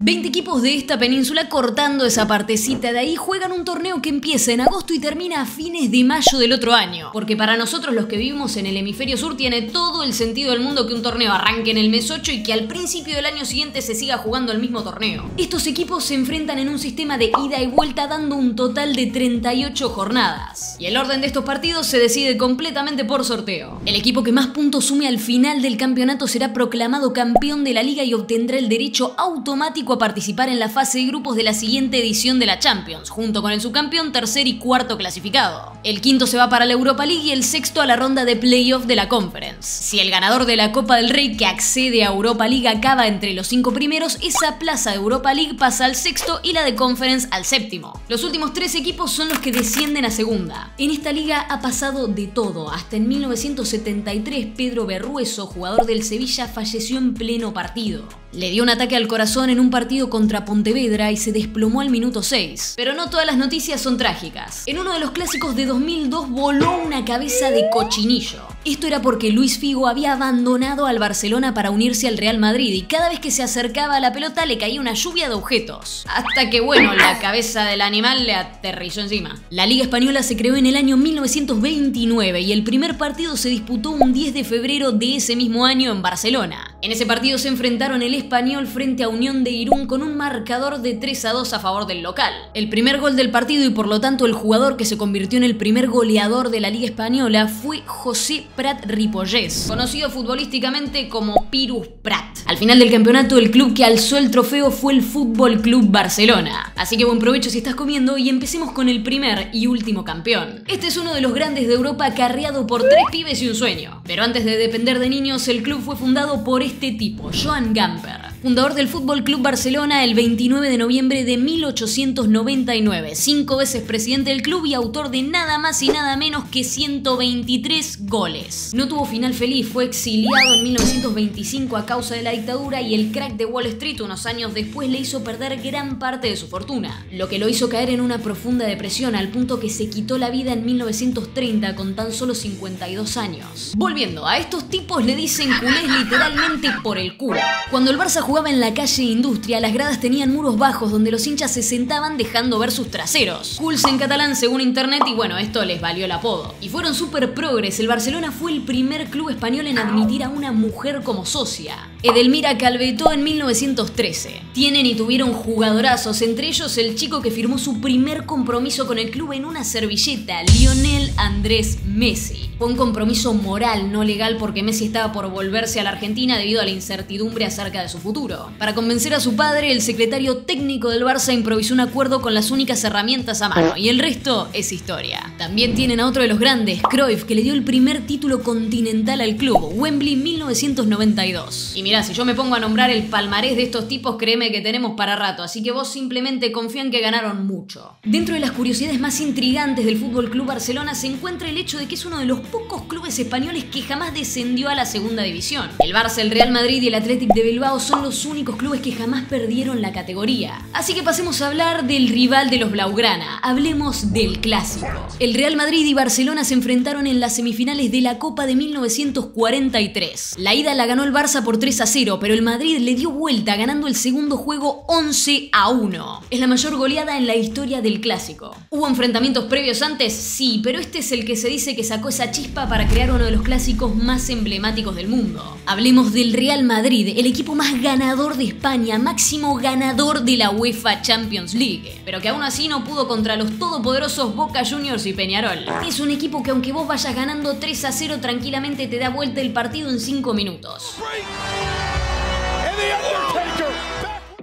20 equipos de esta península, cortando esa partecita de ahí, juegan un torneo que empieza en agosto y termina a fines de mayo del otro año. Porque para nosotros los que vivimos en el hemisferio sur tiene todo el sentido del mundo que un torneo arranque en el mes 8 y que al principio del año siguiente se siga jugando el mismo torneo. Estos equipos se enfrentan en un sistema de ida y vuelta dando un total de 38 jornadas. Y el orden de estos partidos se decide completamente por sorteo. El equipo que más puntos sume al final del campeonato será proclamado campeón de la liga y obtendrá el derecho automático a participar en la fase de grupos de la siguiente edición de la Champions, junto con el subcampeón, tercer y cuarto clasificado. El quinto se va para la Europa League y el sexto a la ronda de playoff de la Conference. Si el ganador de la Copa del Rey que accede a Europa League acaba entre los 5 primeros, esa plaza de Europa League pasa al sexto y la de Conference al séptimo. Los últimos 3 equipos son los que descienden a segunda. En esta liga ha pasado de todo. Hasta en 1973 Pedro Berrueso, jugador del Sevilla, falleció en pleno partido. Le dio un ataque al corazón en un partido contra Pontevedra y se desplomó al minuto 6. Pero no todas las noticias son trágicas. En uno de los clásicos de 2002 voló una cabeza de cochinillo. Esto era porque Luis Figo había abandonado al Barcelona para unirse al Real Madrid y cada vez que se acercaba a la pelota le caía una lluvia de objetos. Hasta que, bueno, la cabeza del animal le aterrizó encima. La Liga Española se creó en el año 1929 y el primer partido se disputó un 10 de febrero de ese mismo año en Barcelona. En ese partido se enfrentaron el Español frente a Unión de Irún con un marcador de 3-2 a favor del local. El primer gol del partido y por lo tanto el jugador que se convirtió en el primer goleador de la Liga Española fue José Prat Ripollès, conocido futbolísticamente como Pirus Prat. Al final del campeonato, el club que alzó el trofeo fue el Fútbol Club Barcelona. Así que buen provecho si estás comiendo y empecemos con el primer y último campeón. Este es uno de los grandes de Europa, acarreado por 3 pibes y un sueño. Pero antes de depender de niños, el club fue fundado por este tipo, Joan Gamper, fundador del Fútbol Club Barcelona el 29 de noviembre de 1899, 5 veces presidente del club y autor de nada más y nada menos que 123 goles. No tuvo final feliz, fue exiliado en 1925 a causa de la dictadura y el crack de Wall Street unos años después le hizo perder gran parte de su fortuna, lo que lo hizo caer en una profunda depresión al punto que se quitó la vida en 1930 con tan solo 52 años. Volviendo, a estos tipos le dicen culés literalmente por el culo. Cuando el Barça jugaba en la calle Industria, las gradas tenían muros bajos donde los hinchas se sentaban dejando ver sus traseros. Culs en catalán según internet y bueno, esto les valió el apodo. Y fueron súper progres, el Barcelona fue el primer club español en admitir a una mujer como socia. Edelmira Calvetó en 1913. Tienen y tuvieron jugadorazos, entre ellos el chico que firmó su primer compromiso con el club en una servilleta, Lionel Andrés Messi. Fue un compromiso moral, no legal, porque Messi estaba por volverse a la Argentina debido a la incertidumbre acerca de su futuro. Para convencer a su padre, el secretario técnico del Barça improvisó un acuerdo con las únicas herramientas a mano, y el resto es historia. También tienen a otro de los grandes, Cruyff, que le dio el primer título continental al club, Wembley 1992. Y mirá, si yo me pongo a nombrar el palmarés de estos tipos, créeme que tenemos para rato, así que vos simplemente confía en que ganaron mucho. Dentro de las curiosidades más intrigantes del Fútbol Club Barcelona se encuentra el hecho de que es uno de los pocos clubes españoles que jamás descendió a la segunda división. El Barça, el Real Madrid y el Athletic de Bilbao son los únicos clubes que jamás perdieron la categoría. Así que pasemos a hablar del rival de los Blaugrana. Hablemos del clásico. El Real Madrid y Barcelona se enfrentaron en las semifinales de la Copa de 1943. La ida la ganó el Barça por 3-0, pero el Madrid le dio vuelta ganando el segundo juego 11-1. Es la mayor goleada en la historia del clásico. ¿Hubo enfrentamientos previos antes? Sí, pero este es el que se dice que sacó esa chispa para crear uno de los clásicos más emblemáticos del mundo. Hablemos del Real Madrid, el equipo más ganador de España, máximo ganador de la UEFA Champions League, pero que aún así no pudo contra los todopoderosos Boca Juniors y Peñarol. Es un equipo que aunque vos vayas ganando 3-0 tranquilamente te da vuelta el partido en 5 minutos.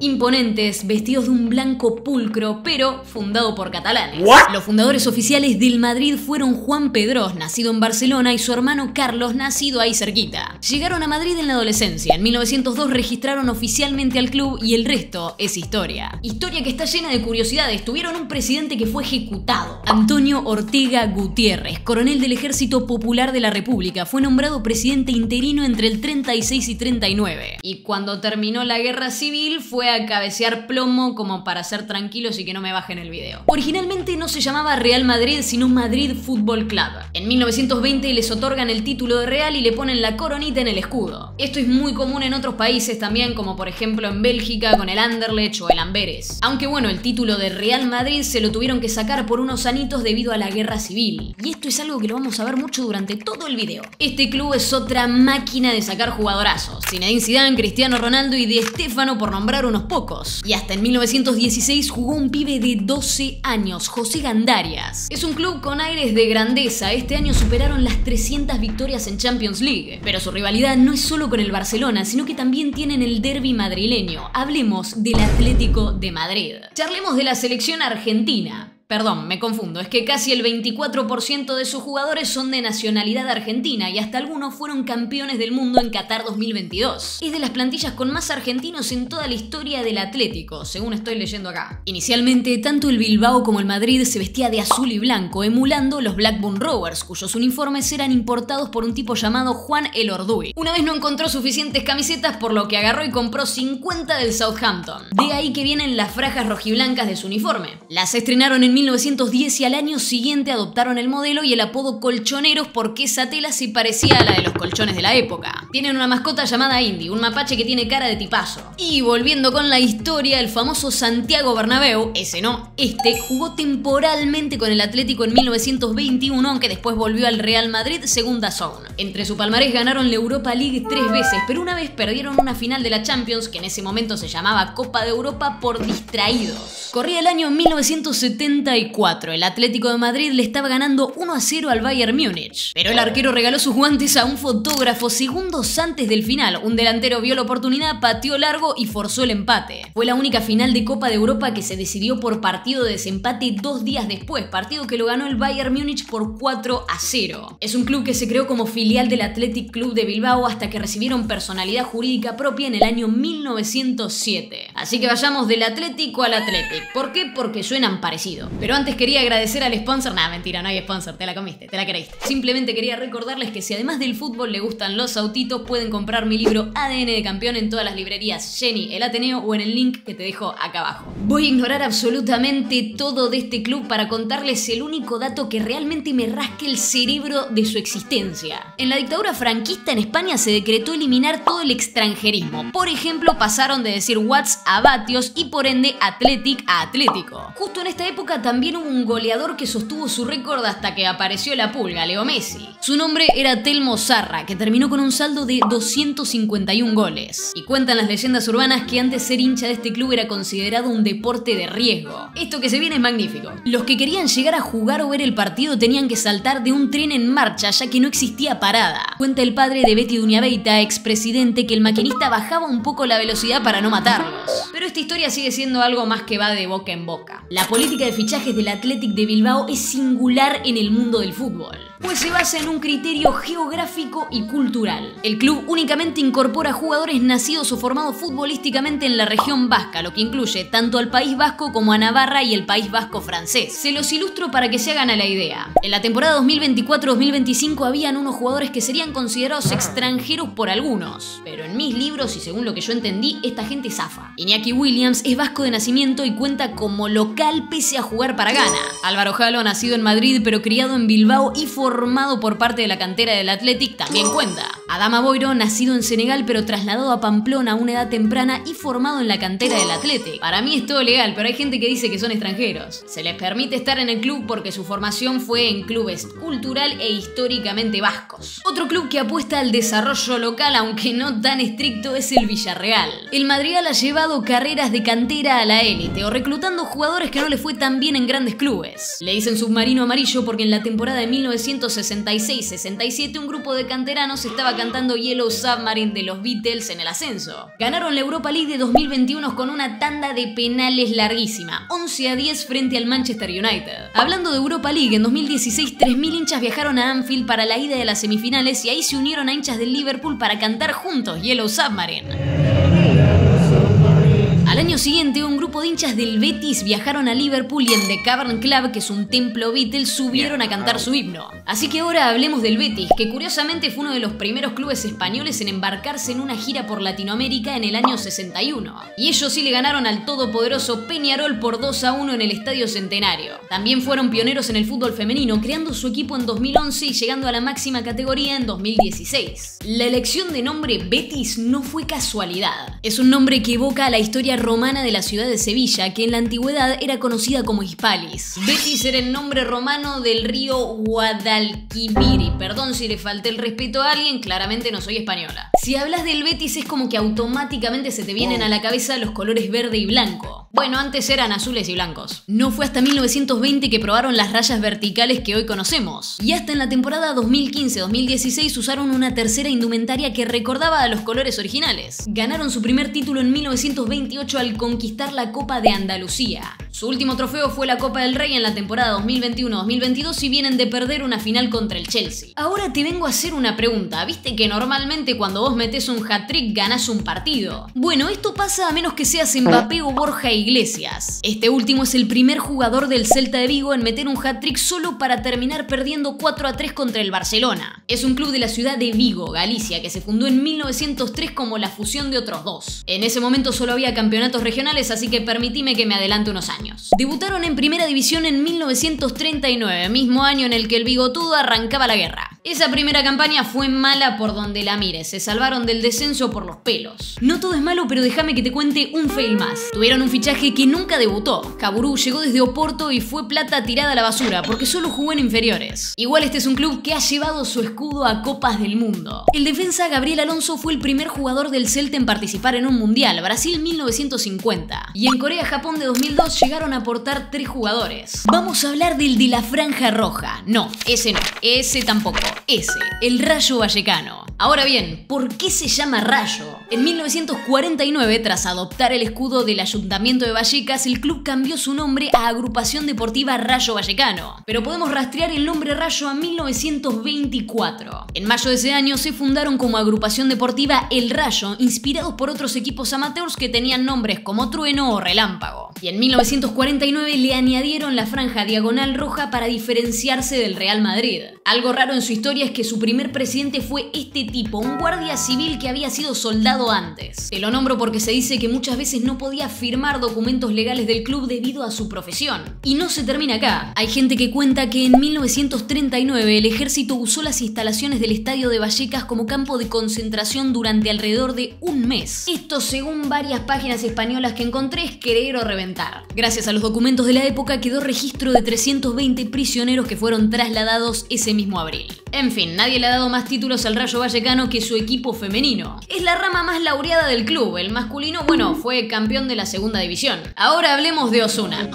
Imponentes, vestidos de un blanco pulcro, pero fundado por catalanes. Los fundadores oficiales del Madrid fueron Juan Pedrós, nacido en Barcelona, y su hermano Carlos, nacido ahí cerquita. Llegaron a Madrid en la adolescencia. En 1902 registraron oficialmente al club y el resto es historia. Historia que está llena de curiosidades. Tuvieron un presidente que fue ejecutado. Antonio Ortega Gutiérrez, coronel del Ejército Popular de la República, fue nombrado presidente interino entre el 36 y 39. Y cuando terminó la guerra civil fue voy a cabecear plomo como para ser tranquilos y que no me bajen el video. Originalmente no se llamaba Real Madrid, sino Madrid Fútbol Club. En 1920 les otorgan el título de Real y le ponen la coronita en el escudo. Esto es muy común en otros países también, como por ejemplo en Bélgica con el Anderlecht o el Amberes. Aunque bueno, el título de Real Madrid se lo tuvieron que sacar por unos anitos debido a la guerra civil. Y esto es algo que lo vamos a ver mucho durante todo el video. Este club es otra máquina de sacar jugadorazos. Zinedine Zidane, Cristiano Ronaldo y Di Stéfano, por nombrar unos pocos. Y hasta en 1916 jugó un pibe de 12 años, José Gandarias. Es un club con aires de grandeza. Este año superaron las 300 victorias en Champions League. Pero su rivalidad no es solo con el Barcelona, sino que también tienen el derbi madrileño. Hablemos del Atlético de Madrid. Charlemos de la selección argentina. Perdón, me confundo, es que casi el 24% de sus jugadores son de nacionalidad argentina y hasta algunos fueron campeones del mundo en Qatar 2022. Es de las plantillas con más argentinos en toda la historia del Atlético, según estoy leyendo acá. Inicialmente, tanto el Bilbao como el Madrid se vestía de azul y blanco, emulando los Blackburn Rovers, cuyos uniformes eran importados por un tipo llamado Juan El Orduy. Una vez no encontró suficientes camisetas, por lo que agarró y compró 50 del Southampton. De ahí que vienen las franjas rojiblancas de su uniforme. Las estrenaron en 1910 y al año siguiente adoptaron el modelo y el apodo colchoneros porque esa tela se parecía a la de los colchones de la época. Tienen una mascota llamada Indy, un mapache que tiene cara de tipazo. Y volviendo con la historia, el famoso Santiago Bernabéu, ese no, este, jugó temporalmente con el Atlético en 1921, aunque después volvió al Real Madrid según DAZN. Entre su palmarés ganaron la Europa League 3 veces, pero una vez perdieron una final de la Champions, que en ese momento se llamaba Copa de Europa, por distraídos. Corría el año 1974, el Atlético de Madrid le estaba ganando 1-0 al Bayern Múnich. Pero el arquero regaló sus guantes a un fotógrafo segundos antes del final. Un delantero vio la oportunidad, pateó largo y forzó el empate. Fue la única final de Copa de Europa que se decidió por partido de desempate 2 días después, partido que lo ganó el Bayern Múnich por 4-0. Es un club que se creó como filial del Athletic Club de Bilbao hasta que recibieron personalidad jurídica propia en el año 1907. Así que vayamos del Atlético al Athletic. ¿Por qué? Porque suenan parecido. Pero antes quería agradecer al sponsor. Nah, mentira, no hay sponsor, te la comiste, te la creíste. Simplemente quería recordarles que si además del fútbol le gustan los autitos, pueden comprar mi libro ADN de campeón en todas las librerías Jenny, el Ateneo o en el link que te dejo acá abajo. Voy a ignorar absolutamente todo de este club para contarles el único dato que realmente me rasque el cerebro de su existencia. En la dictadura franquista en España se decretó eliminar todo el extranjerismo. Por ejemplo, pasaron de decir Watts a Vatios y por ende Athletic a Atlético. Justo en esta época también hubo un goleador que sostuvo su récord hasta que apareció la pulga, Leo Messi. Su nombre era Telmo Zarra, que terminó con un saldo de 251 goles. Y cuentan las leyendas urbanas que antes ser hincha de este club era considerado un deporte de riesgo. Esto que se viene es magnífico. Los que querían llegar a jugar o ver el partido tenían que saltar de un tren en marcha, ya que no existía parada. Cuenta el padre de Betty Duñabeita, expresidente, que el maquinista bajaba un poco la velocidad para no matarlos. Pero esta historia sigue siendo algo más que va de boca en boca. La política de fichajes del Athletic de Bilbao es singular en el mundo del fútbol, pues se basa en un criterio geográfico y cultural. El club únicamente incorpora jugadores nacidos o formados futbolísticamente en la región vasca, lo que incluye tanto al País Vasco como a Navarra y el País Vasco francés. Se los ilustro para que se hagan a la idea. En la temporada 2024-2025 habían unos jugadores que serían considerados extranjeros por algunos, pero en mis libros y según lo que yo entendí, esta gente zafa. Iñaki Williams es vasco de nacimiento y cuenta como local pese a jugar para Ghana. Álvaro Jalo, nacido en Madrid pero criado en Bilbao y formado por parte de la cantera del Athletic, también cuenta. Adama Boiro, nacido en Senegal pero trasladado a Pamplona a una edad temprana y formado en la cantera del Athletic. Para mí es todo legal, pero hay gente que dice que son extranjeros. Se les permite estar en el club porque su formación fue en clubes cultural e históricamente vascos. Otro club que apuesta al desarrollo local, aunque no tan estricto, es el Villarreal. El Madrigal ha llevado carreras de cantera a la élite o reclutando jugadores que no le fue tan bien en grandes clubes. Le dicen submarino amarillo porque en la temporada de 1966-67 un grupo de canteranos estaba cantando Yellow Submarine de los Beatles en el ascenso. Ganaron la Europa League de 2021 con una tanda de penales larguísima, 11-10 frente al Manchester United. Hablando de Europa League, en 2016 3.000 hinchas viajaron a Anfield para la ida de las semifinales y ahí se unieron a hinchas del Liverpool para cantar juntos Yellow Submarine. Al año año siguiente, un grupo de hinchas del Betis viajaron a Liverpool y en The Cavern Club, que es un templo Beatle, subieron a cantar su himno. Así que ahora hablemos del Betis, que curiosamente fue uno de los primeros clubes españoles en embarcarse en una gira por Latinoamérica en el año 61. Y ellos sí le ganaron al todopoderoso Peñarol por 2-1 en el Estadio Centenario. También fueron pioneros en el fútbol femenino, creando su equipo en 2011 y llegando a la máxima categoría en 2016. La elección de nombre Betis no fue casualidad. Es un nombre que evoca a la historia romana de la ciudad de Sevilla, que en la antigüedad era conocida como Hispalis. Betis era el nombre romano del río Guadalquivir. Perdón si le falté el respeto a alguien, claramente no soy española. Si hablas del Betis es como que automáticamente se te vienen a la cabeza los colores verde y blanco. Bueno, antes eran azules y blancos. No fue hasta 1920 que probaron las rayas verticales que hoy conocemos. Y hasta en la temporada 2015-2016 usaron una tercera indumentaria que recordaba a los colores originales. Ganaron su primer título en 1928 al conquistar la Copa de Andalucía. Su último trofeo fue la Copa del Rey en la temporada 2021-2022 y vienen de perder una final contra el Chelsea. Ahora te vengo a hacer una pregunta. ¿Viste que normalmente cuando vos metés un hat-trick ganás un partido? Bueno, esto pasa a menos que seas Mbappé o Borja Iglesias. Este último es el primer jugador del Celta de Vigo en meter un hat-trick solo para terminar perdiendo 4-3 contra el Barcelona. Es un club de la ciudad de Vigo, Galicia, que se fundó en 1903 como la fusión de otros dos. En ese momento solo había campeonatos regionales, así que permitime que me adelante unos años. Debutaron en primera división en 1939, mismo año en el que el bigotudo arrancaba la guerra. Esa primera campaña fue mala por donde la mires, se salvaron del descenso por los pelos. No todo es malo, pero déjame que te cuente un fail más. Tuvieron un fichaje que nunca debutó. Caburú llegó desde Oporto y fue plata tirada a la basura porque solo jugó en inferiores. Igual este es un club que ha llevado su escudo a Copas del Mundo. El defensa Gabriel Alonso fue el primer jugador del Celta en participar en un mundial, Brasil 1950. Y en Corea-Japón de 2002 llegaron a aportar 3 jugadores. Vamos a hablar del de la Franja Roja. No, ese tampoco. Ese, el Rayo Vallecano. Ahora bien, ¿por qué se llama Rayo? En 1949, tras adoptar el escudo del Ayuntamiento de Vallecas, el club cambió su nombre a Agrupación Deportiva Rayo Vallecano. Pero podemos rastrear el nombre Rayo a 1924. En mayo de ese año se fundaron como Agrupación Deportiva El Rayo, inspirados por otros equipos amateurs que tenían nombres como Trueno o Relámpago. Y en 1949 le añadieron la franja diagonal roja para diferenciarse del Real Madrid. Algo raro en su historia es que su primer presidente fue este tipo, un guardia civil que había sido soldado antes. Te lo nombro porque se dice que muchas veces no podía firmar documentos legales del club debido a su profesión. Y no se termina acá. Hay gente que cuenta que en 1939 el ejército usó las instalaciones del estadio de Vallecas como campo de concentración durante alrededor de un mes. Esto, según varias páginas españolas que encontré, es querer o reventar. Gracias a los documentos de la época quedó registro de 320 prisioneros que fueron trasladados ese mismo abril. En fin, nadie le ha dado más títulos al Rayo Vallecano que su equipo femenino. Es la rama más laureada del club. El masculino, bueno, fue campeón de la segunda división. Ahora hablemos de Osasuna.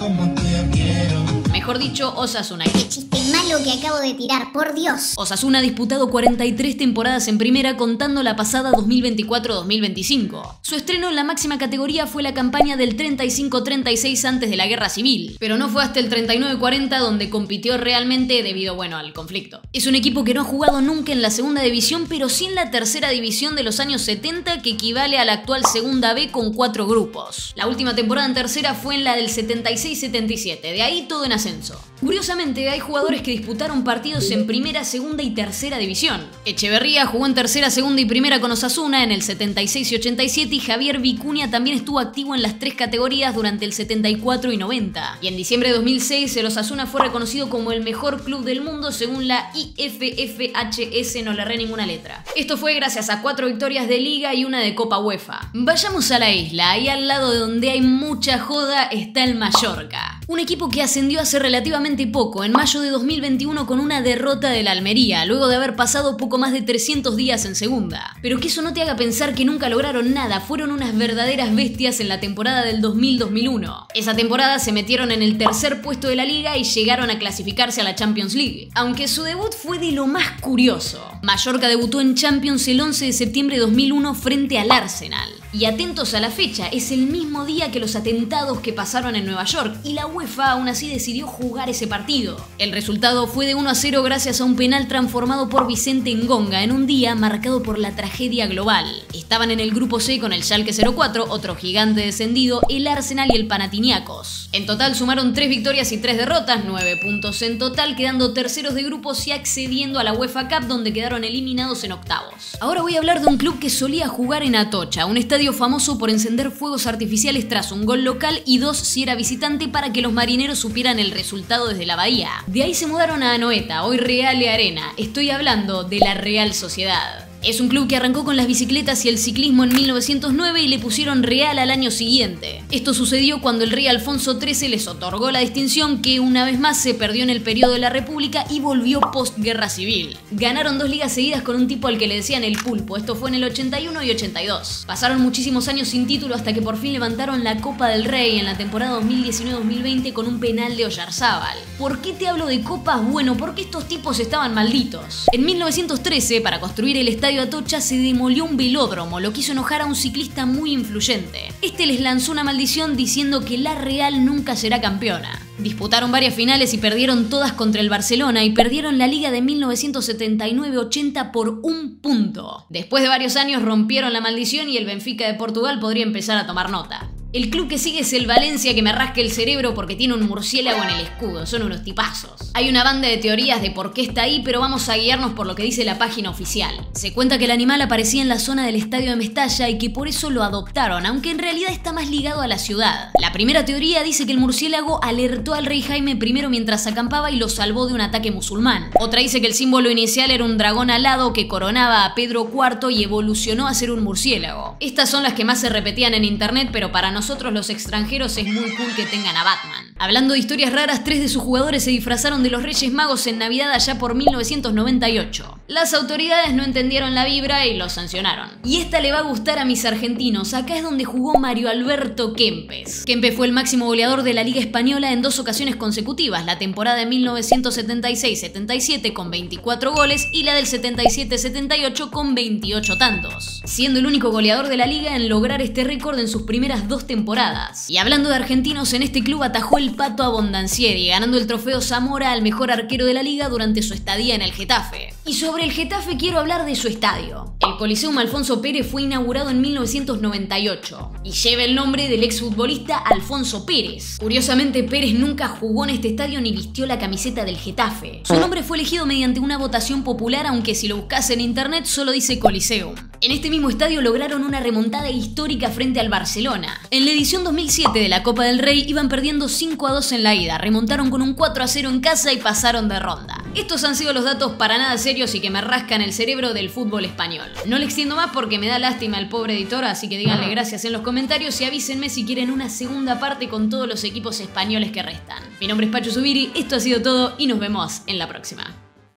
Mejor dicho, Osasuna. Qué chiste malo que acabo de tirar, por Dios. Osasuna ha disputado 43 temporadas en primera, contando la pasada 2024-2025. Su estreno en la máxima categoría fue la campaña del 35-36 antes de la Guerra Civil, pero no fue hasta el 39-40 donde compitió realmente debido, al conflicto. Es un equipo que no ha jugado nunca en la segunda división, pero sí en la tercera división de los años 70, que equivale a la actual segunda B con 4 grupos. La última temporada en tercera fue en la del 76-77, de ahí todo en ascenso. Curiosamente, hay jugadores que disputaron partidos en primera, segunda y tercera división. Echeverría jugó en tercera, segunda y primera con Osasuna en el 76 y 87 y Javier Vicuña también estuvo activo en las 3 categorías durante el 74 y 90. Y en diciembre de 2006 el Osasuna fue reconocido como el mejor club del mundo según la IFFHS, no le erré ninguna letra. Esto fue gracias a 4 victorias de Liga y una de Copa UEFA. Vayamos a la isla, ahí al lado de donde hay mucha joda está el Mallorca. Un equipo que ascendió hace relativamente poco, en mayo de 2021 con una derrota del Almería, luego de haber pasado poco más de 300 días en segunda. Pero que eso no te haga pensar que nunca lograron nada, fueron unas verdaderas bestias en la temporada del 2000-2001. Esa temporada se metieron en el tercer puesto de la liga y llegaron a clasificarse a la Champions League, aunque su debut fue de lo más curioso. Mallorca debutó en Champions el 11 de septiembre de 2001 frente al Arsenal. Y atentos a la fecha, es el mismo día que los atentados que pasaron en Nueva York, y la UEFA aún así decidió jugar ese partido. El resultado fue de 1-0 gracias a un penal transformado por Vicente Ngonga en un día marcado por la tragedia global. Estaban en el grupo C con el Schalke 04, otro gigante descendido, el Arsenal y el Panathinaikos. En total sumaron 3 victorias y 3 derrotas, 9 puntos en total, quedando terceros de grupos y accediendo a la UEFA Cup, donde quedaron eliminados en octavos. Ahora voy a hablar de un club que solía jugar en Atocha, un estadio famoso por encender fuegos artificiales tras un gol local y 2 si era visitante, para que los marineros supieran el resultado desde la bahía. De ahí se mudaron a Anoeta, hoy Reale Arena. Estoy hablando de la Real Sociedad. Es un club que arrancó con las bicicletas y el ciclismo en 1909 y le pusieron Real al año siguiente. Esto sucedió cuando el rey Alfonso XIII les otorgó la distinción, que una vez más se perdió en el periodo de la República y volvió postguerra civil. Ganaron 2 ligas seguidas con un tipo al que le decían el Pulpo, esto fue en el 81 y 82. Pasaron muchísimos años sin título hasta que por fin levantaron la Copa del Rey en la temporada 2019-2020 con un penal de Oyarzábal. ¿Por qué te hablo de copas? Bueno, porque estos tipos estaban malditos. En 1913, para construir el estadio Atocha, se demolió un velódromo, lo que hizo enojar a un ciclista muy influyente. Este les lanzó una maldición diciendo que la Real nunca será campeona. Disputaron varias finales y perdieron todas contra el Barcelona, y perdieron la liga de 1979-80 por 1 punto. Después de varios años rompieron la maldición y el Benfica de Portugal podría empezar a tomar nota. El club que sigue es el Valencia, que me rasca el cerebro porque tiene un murciélago en el escudo. Son unos tipazos. Hay una banda de teorías de por qué está ahí, pero vamos a guiarnos por lo que dice la página oficial. Se cuenta que el animal aparecía en la zona del estadio de Mestalla y que por eso lo adoptaron, aunque en realidad está más ligado a la ciudad. La primera teoría dice que el murciélago alertó al rey Jaime I mientras acampaba y lo salvó de un ataque musulmán. Otra dice que el símbolo inicial era un dragón alado que coronaba a Pedro IV y evolucionó a ser un murciélago. Estas son las que más se repetían en internet, pero para nosotros los extranjeros es muy cool que tengan a Batman. Hablando de historias raras, 3 de sus jugadores se disfrazaron de los Reyes Magos en Navidad allá por 1998. Las autoridades no entendieron la vibra y los sancionaron. Y esta le va a gustar a mis argentinos. Acá es donde jugó Mario Alberto Kempes. Kempes fue el máximo goleador de la Liga Española en 2 ocasiones consecutivas, la temporada de 1976-77 con 24 goles y la del 77-78 con 28 tantos, siendo el único goleador de la liga en lograr este récord en sus primeras 2 temporadas. Y hablando de argentinos, en este club atajó el Pato Abondancieri, ganando el trofeo Zamora al mejor arquero de la liga durante su estadía en el Getafe. Y sobre el Getafe quiero hablar de su estadio. El Coliseum Alfonso Pérez fue inaugurado en 1998 y lleva el nombre del exfutbolista Alfonso Pérez. Curiosamente, Pérez nunca jugó en este estadio ni vistió la camiseta del Getafe. Su nombre fue elegido mediante una votación popular, aunque si lo buscas en internet solo dice Coliseum. En este mismo estadio lograron una remontada histórica frente al Barcelona. En la edición 2007 de la Copa del Rey iban perdiendo 5-2 en la ida, remontaron con un 4-0 en casa y pasaron de ronda. Estos han sido los datos para nada serios y que me rascan el cerebro del fútbol español. No le extiendo más porque me da lástima el pobre editor, así que díganle gracias en los comentarios y avísenme si quieren una segunda parte con todos los equipos españoles que restan. Mi nombre es Pacho Zubiri, esto ha sido todo y nos vemos en la próxima.